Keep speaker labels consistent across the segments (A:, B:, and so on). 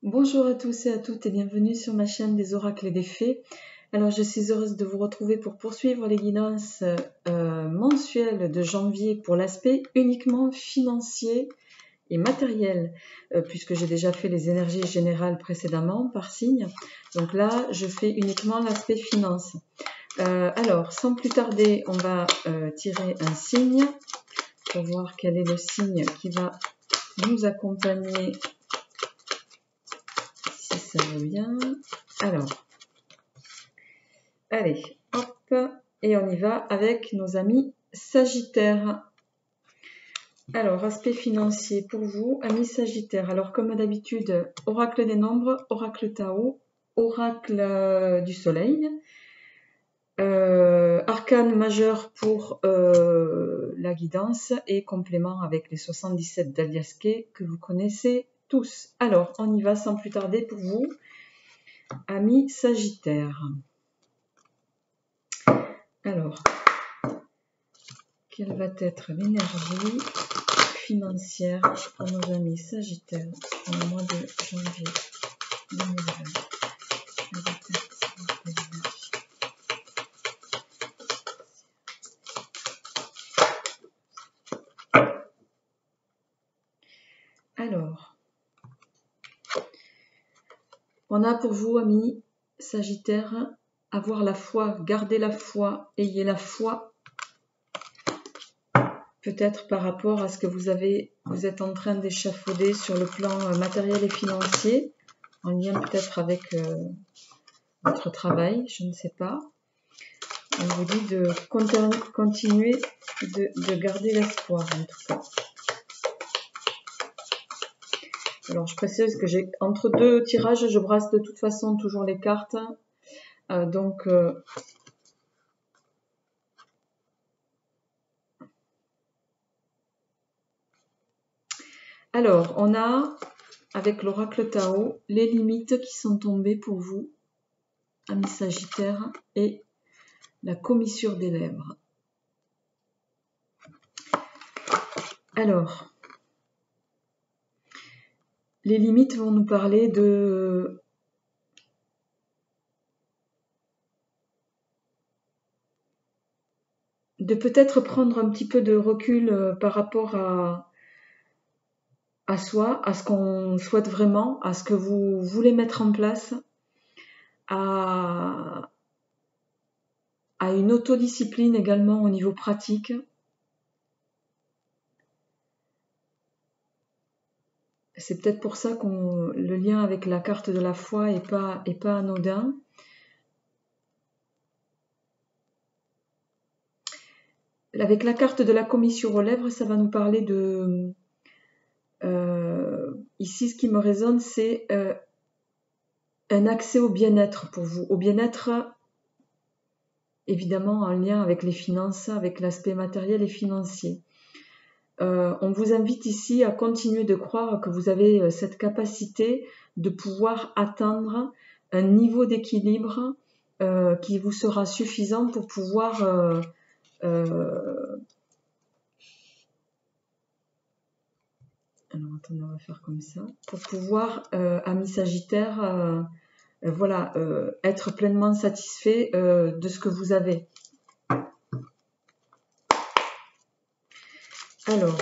A: Bonjour à tous et à toutes et bienvenue sur ma chaîne des oracles et des fées. Alors je suis heureuse de vous retrouver pour poursuivre les guidances mensuelles de janvier pour l'aspect uniquement financier et matériel, puisque j'ai déjà fait les énergies générales précédemment par signe. Donc là je fais uniquement l'aspect finance. Alors sans plus tarder on va tirer un signe pour voir quel est le signe qui va nous accompagner. Ça va bien. Alors, allez, hop, et on y va avec nos amis Sagittaires. Alors, aspect financier pour vous, amis Sagittaires. Alors, comme d'habitude, oracle des nombres, oracle Tao, oracle du soleil, arcane majeur pour la guidance et complément avec les 77 d'Aliaské que vous connaissez tous. Alors, on y va sans plus tarder pour vous, amis Sagittaires. Alors, quelle va être l'énergie financière pour nos amis Sagittaires pour le mois de janvier 2020? Alors, on a pour vous, amis Sagittaires, avoir la foi, garder la foi, ayez la foi, peut-être par rapport à ce que vous êtes en train d'échafauder sur le plan matériel et financier, en lien peut-être avec votre travail, je ne sais pas. On vous dit de continuer de garder l'espoir en tout cas. Alors je précise que j'ai entre deux tirages, je brasse de toute façon toujours les cartes. Alors on a avec l'oracle Tao les limites qui sont tombées pour vous, amis Sagittaires, et la commissure des lèvres. Alors, les limites vont nous parler de peut-être prendre un petit peu de recul par rapport à soi, à ce qu'on souhaite vraiment, à ce que vous voulez mettre en place, à une autodiscipline également au niveau pratique. C'est peut-être pour ça que le lien avec la carte de la foi est pas anodin. Avec la carte de la commissure aux lèvres, ça va nous parler de... ici, ce qui me résonne, c'est un accès au bien-être pour vous. Au bien-être, évidemment, en lien avec les finances, avec l'aspect matériel et financier. On vous invite ici à continuer de croire que vous avez cette capacité de pouvoir atteindre un niveau d'équilibre qui vous sera suffisant pour pouvoir alors attendez, on va faire comme ça, pour pouvoir, amis Sagittaires, voilà, être pleinement satisfait de ce que vous avez. Alors,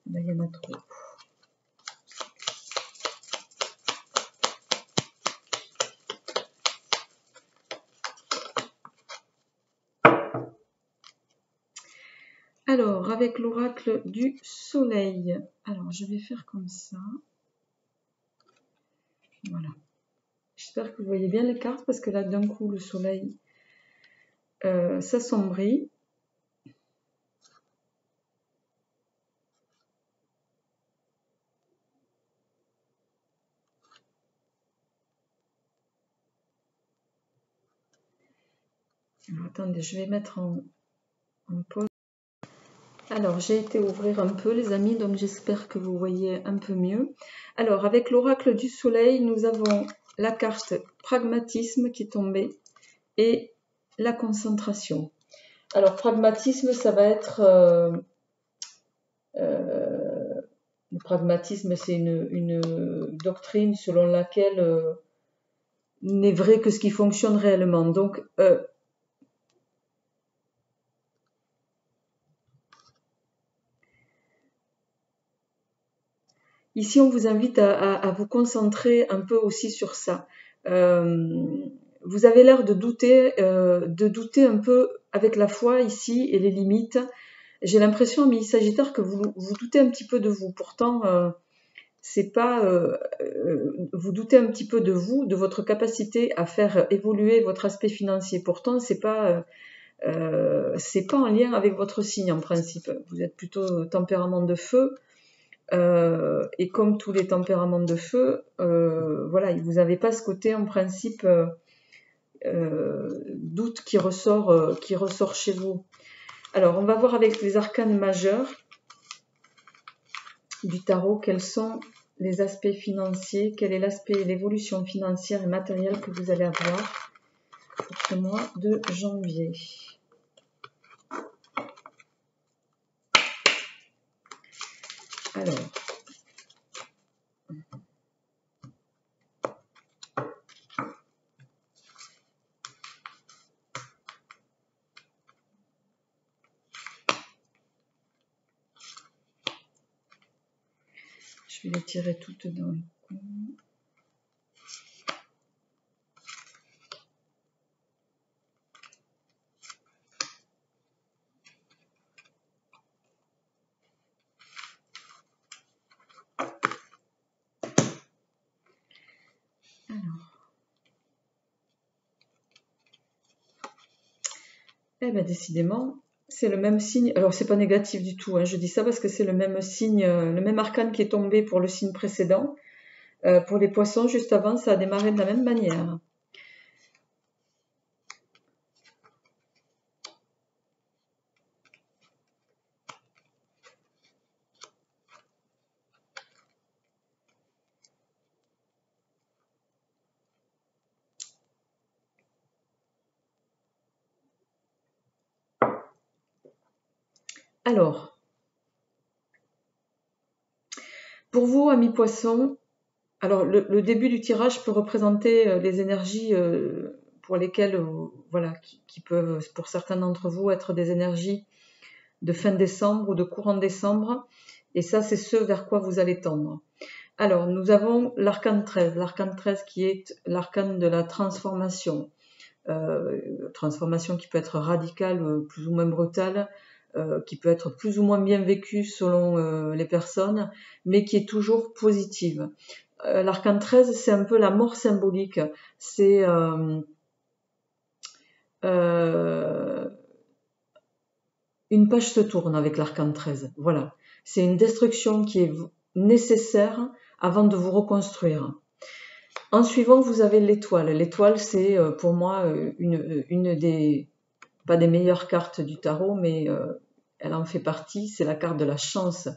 A: là, il y en a trop. Alors, avec l'oracle du soleil, alors je vais faire comme ça. Voilà. J'espère que vous voyez bien les cartes parce que là, d'un coup, le soleil s'assombrit. Alors, attendez, je vais mettre en pause. Alors, j'ai été ouvrir un peu, les amis, donc j'espère que vous voyez un peu mieux. Alors, avec l'oracle du soleil, nous avons la carte pragmatisme qui est tombée et la concentration. Alors, pragmatisme, ça va être... le pragmatisme, c'est une doctrine selon laquelle n'est vrai que ce qui fonctionne réellement. Donc, ici, on vous invite à vous concentrer un peu aussi sur ça. Vous avez l'air de douter un peu avec la foi ici et les limites. J'ai l'impression, ami Sagittaire, que vous doutez un petit peu de vous. Pourtant, c'est pas. Vous doutez un petit peu de vous, de votre capacité à faire évoluer votre aspect financier. Pourtant, c'est pas en lien avec votre signe en principe. Vous êtes plutôt tempérament de feu. Et comme tous les tempéraments de feu, voilà, vous n'avez pas ce côté en principe doute qui ressort chez vous. Alors, on va voir avec les arcanes majeurs du tarot quels sont les aspects financiers, quel est l'aspect, l'évolution financière et matérielle que vous allez avoir pour ce mois de janvier. Alors, je vais les tirer toutes d'un coup. Eh bien, décidément, c'est le même signe. Alors, c'est pas négatif du tout, hein. Je dis ça parce que c'est le même signe, le même arcane qui est tombé pour le signe précédent. Pour les poissons, juste avant, ça a démarré de la même manière. Alors, pour vous, amis poissons, alors le début du tirage peut représenter les énergies pour lesquelles, voilà, qui peuvent, pour certains d'entre vous, être des énergies de fin décembre ou de courant décembre. Et ça, c'est ce vers quoi vous allez tendre. Alors, nous avons l'arcane 13 qui est l'arcane de la transformation. Transformation qui peut être radicale, plus ou moins brutale, qui peut être plus ou moins bien vécue selon les personnes, mais qui est toujours positive. L'arcane 13, c'est un peu la mort symbolique. C'est une page se tourne avec l'arcane 13. Voilà. C'est une destruction qui est nécessaire avant de vous reconstruire. En suivant, vous avez l'étoile. L'étoile, c'est pour moi une des, pas des meilleures cartes du tarot, mais elle en fait partie. C'est la carte de la chance,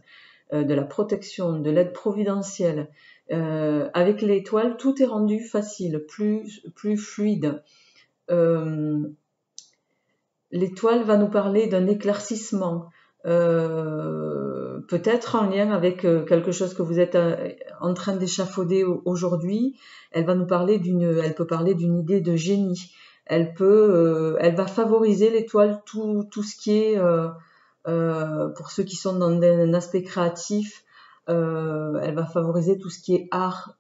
A: de la protection, de l'aide providentielle. Avec l'étoile, tout est rendu facile, plus fluide. L'étoile va nous parler d'un éclaircissement, peut-être en lien avec quelque chose que vous êtes en train d'échafauder aujourd'hui. Elle va nous parler elle peut parler d'une idée de génie. Elle va favoriser l'étoile tout ce qui est pour ceux qui sont dans un aspect créatif. Elle va favoriser tout ce qui est art,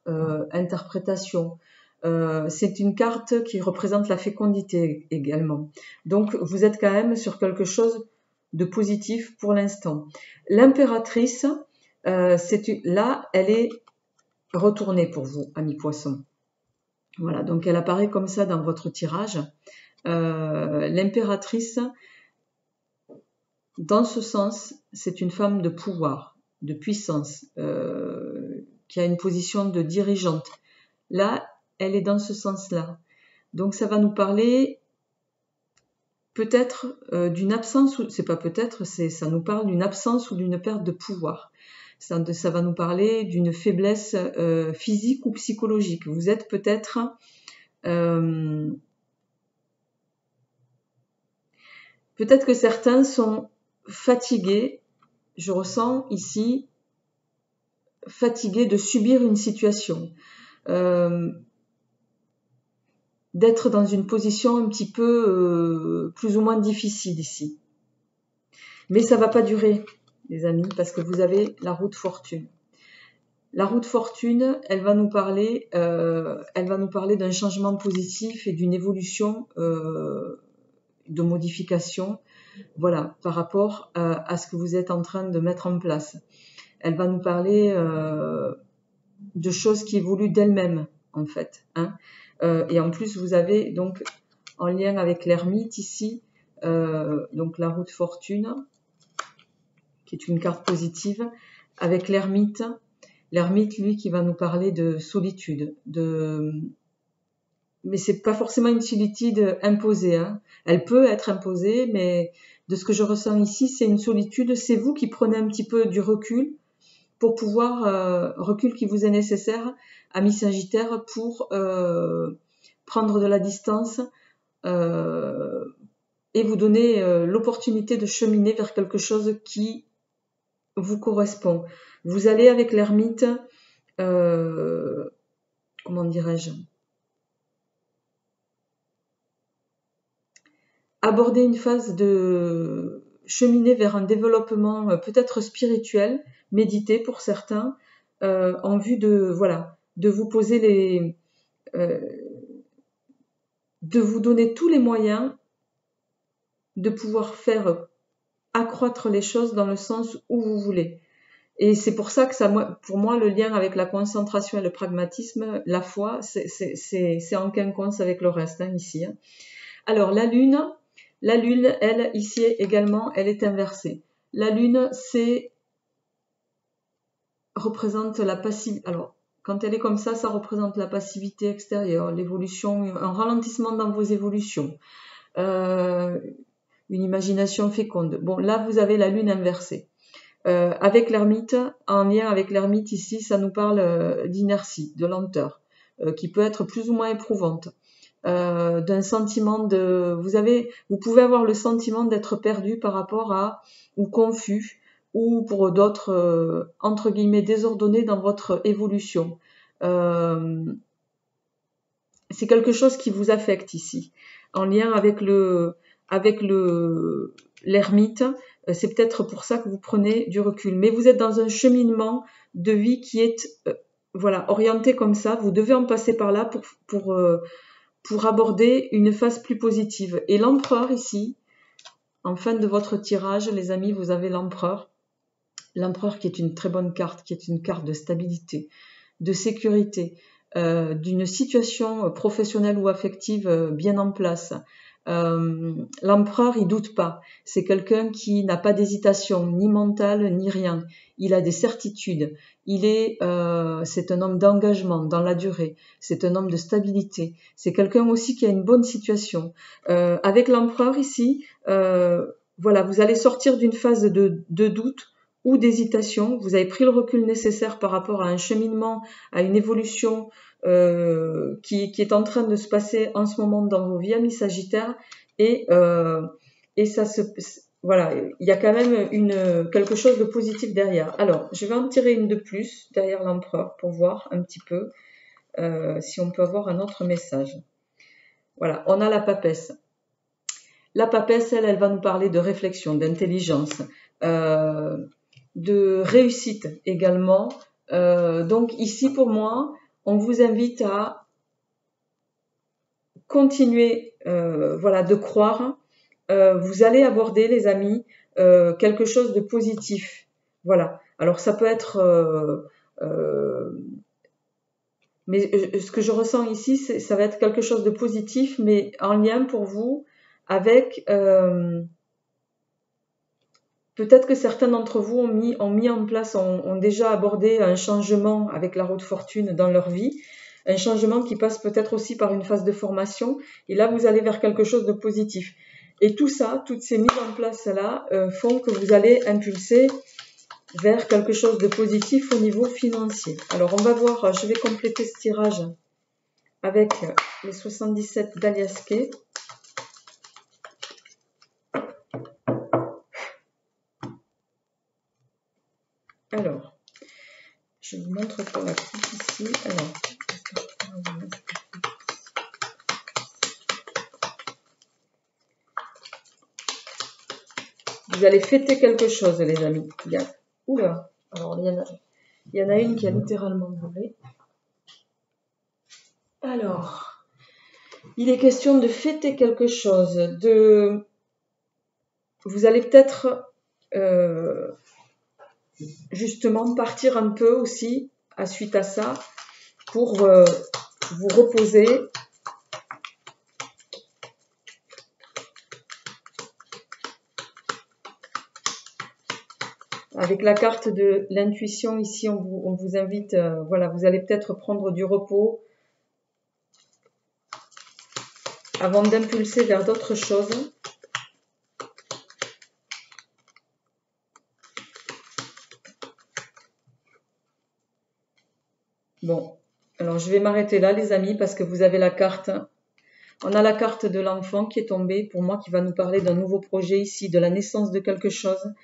A: interprétation. C'est une carte qui représente la fécondité également. Donc, vous êtes quand même sur quelque chose de positif pour l'instant. L'impératrice, là, elle est retournée pour vous, amis poissons. Voilà, donc elle apparaît comme ça dans votre tirage. L'impératrice, dans ce sens, c'est une femme de pouvoir, de puissance, qui a une position de dirigeante. Là, elle est dans ce sens-là. Donc ça va nous parler peut-être d'une absence, c'est pas peut-être, ça nous parle d'une absence ou d'une perte de pouvoir. Ça va nous parler d'une faiblesse physique ou psychologique. Vous êtes peut-être peut-être que certains sont fatigués. Je ressens ici fatigués de subir une situation, d'être dans une position un petit peu plus ou moins difficile ici. Mais ça va pas durer, les amis, parce que vous avez la roue de fortune. La roue de fortune, elle va nous parler d'un changement positif et d'une évolution, de modification, voilà, par rapport à ce que vous êtes en train de mettre en place. Elle va nous parler de choses qui évoluent d'elles-mêmes, en fait. Hein. Et en plus, vous avez donc, en lien avec l'ermite ici, donc la roue de fortune, qui est une carte positive, avec l'ermite, lui, qui va nous parler de solitude, mais c'est pas forcément une solitude imposée. Hein. Elle peut être imposée, mais de ce que je ressens ici, c'est une solitude. C'est vous qui prenez un petit peu du recul pour pouvoir, recul qui vous est nécessaire, ami Sagittaire, pour prendre de la distance et vous donner l'opportunité de cheminer vers quelque chose qui vous correspond. Vous allez avec l'ermite, comment dirais-je, aborder une phase de cheminer vers un développement peut-être spirituel, méditer pour certains, en vue de de vous poser de vous donner tous les moyens de pouvoir faire accroître les choses dans le sens où vous voulez. Et c'est pour ça que pour moi, le lien avec la concentration et le pragmatisme, la foi, c'est en quinconce avec le reste, hein, ici. Hein. Alors, la lune, elle, ici également, elle est inversée. La lune, représente la passivité. Alors, quand elle est comme ça représente la passivité extérieure, l'évolution, un ralentissement dans vos évolutions, une imagination féconde. Bon, là, vous avez la lune inversée. Avec l'ermite, en lien avec l'ermite ici, ça nous parle d'inertie, de lenteur, qui peut être plus ou moins éprouvante. D'un sentiment vous pouvez avoir le sentiment d'être perdu par rapport à, ou confus, ou pour d'autres, entre guillemets, désordonnés dans votre évolution. C'est quelque chose qui vous affecte ici, en lien avec l'ermite. C'est peut-être pour ça que vous prenez du recul. Mais vous êtes dans un cheminement de vie qui est orienté comme ça. Vous devez en passer par là pour aborder une phase plus positive. Et l'empereur ici, en fin de votre tirage, les amis, vous avez l'empereur. L'empereur qui est une très bonne carte, qui est une carte de stabilité, de sécurité, d'une situation professionnelle ou affective bien en place. L'empereur, il doute pas. C'est quelqu'un qui n'a pas d'hésitation, ni mentale, ni rien. Il a des certitudes. C'est un homme d'engagement dans la durée. C'est un homme de stabilité. C'est quelqu'un aussi qui a une bonne situation. Avec l'empereur ici, vous allez sortir d'une phase de doute ou d'hésitation. Vous avez pris le recul nécessaire par rapport à un cheminement, à une évolution qui est en train de se passer en ce moment dans vos vies, amis Sagittaires, et ça il y a quand même quelque chose de positif derrière. Alors, je vais en tirer une de plus derrière l'empereur pour voir un petit peu si on peut avoir un autre message. Voilà, on a la papesse. La papesse, elle va nous parler de réflexion, d'intelligence, de réussite également. Donc ici, pour moi, on vous invite à continuer de croire. Vous allez aborder, les amis, quelque chose de positif. Voilà. Alors ça peut être... mais ce que je ressens ici, ça va être quelque chose de positif, mais en lien pour vous avec... peut-être que certains d'entre vous ont mis en place, ont déjà abordé un changement avec la roue de fortune dans leur vie. Un changement qui passe peut-être aussi par une phase de formation. Et là, vous allez vers quelque chose de positif. Et tout ça, toutes ces mises en place-là, font que vous allez impulser vers quelque chose de positif au niveau financier. Alors, on va voir, je vais compléter ce tirage avec les 77 d'Alias Kay. Alors, je vous montre pour la coupe ici. Alors, vous allez fêter quelque chose, les amis. Oula, alors il y en a une qui a littéralement volé. Alors, il est question de fêter quelque chose. Vous allez peut-être justement partir un peu aussi à suite à ça pour vous reposer. Avec la carte de l'intuition ici, on vous invite, voilà, vous allez peut-être prendre du repos avant d'impulser vers d'autres choses. Bon, alors je vais m'arrêter là les amis parce que vous avez la carte. On a la carte de l'enfant qui est tombée pour moi qui va nous parler d'un nouveau projet ici, de la naissance de quelque chose.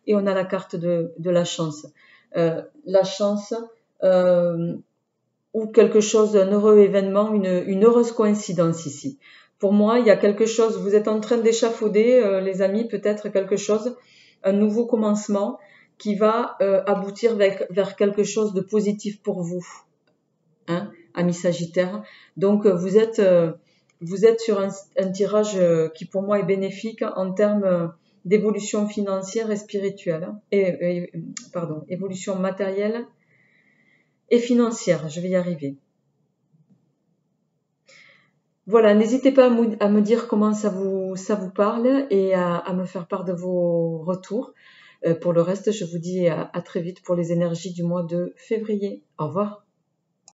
A: Et on a la carte de la chance. La chance ou quelque chose, un heureux événement, une heureuse coïncidence ici. Pour moi, il y a quelque chose, vous êtes en train d'échafauder, les amis, peut-être quelque chose, un nouveau commencement qui va aboutir vers quelque chose de positif pour vous, hein, amis Sagittaire. Donc, vous êtes sur un tirage qui pour moi est bénéfique en termes d'évolution financière et spirituelle, pardon, évolution matérielle et financière, je vais y arriver. Voilà, n'hésitez pas à me dire comment ça vous parle et à me faire part de vos retours. Pour le reste, je vous dis à très vite pour les énergies du mois de février. Au revoir.